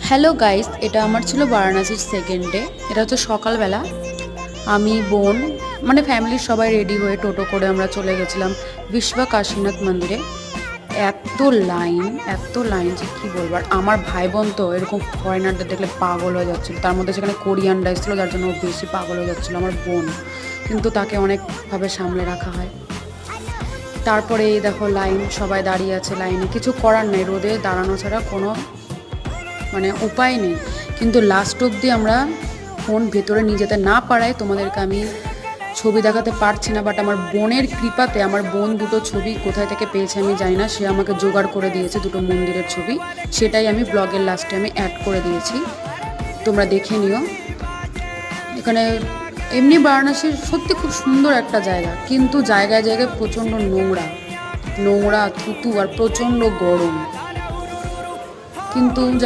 Hello guys, এটা আমার ছিল বারাণসীর সেকেন্ড ডে। এটা হচ্ছে সকালবেলা। আমি বোন মানে ফ্যামিলির সবাই রেডি হয়ে টোটো করে আমরা চলে গেছিলাম বিশ্বা কাশীনাথ মন্দিরে। এত লাইন এত লাইন যে কী বলবো। আর আমার ভাই বোন তো এরকম ফরেনারদের দেখলে পাগল হয়ে যাচ্ছিলো। তার মধ্যে সেখানে কোরিয়ানরা এসেছিলো, যার জন্য ও বেশি পাগল হয়ে যাচ্ছিলো আমার বোন। কিন্তু তাকে অনেকভাবে সামলে রাখা হয়। তারপরে এই দেখো লাইন, সবাই দাঁড়িয়ে আছে লাইনে, কিছু করার নেই, রোদে দাঁড়ানো ছাড়া কোনো উপায় নেই। কিন্তু লাস্ট অবধি আমরা ফোন ভেতরে নিয়ে যেতে না পারায় তোমাদেরকে আমি ছবি দেখাতে পারছি না। বাট আমার বোনের কৃপাতে আমার বোন দুটো ছবি কোথায় থেকে পেয়েছে আমি জানি না, সে আমাকে জোগাড় করে দিয়েছে দুটো মন্দিরের ছবি। সেটাই আমি ব্লগের লাস্টে আমি অ্যাড করে দিয়েছি, তোমরা দেখে নিও। এখানে এমনি বারাণসীর সত্যি খুব সুন্দর একটা জায়গা, কিন্তু জায়গায় জায়গায় প্রচণ্ড নোংরা নোংরা থুতু আর প্রচণ্ড গরম। কিন্তু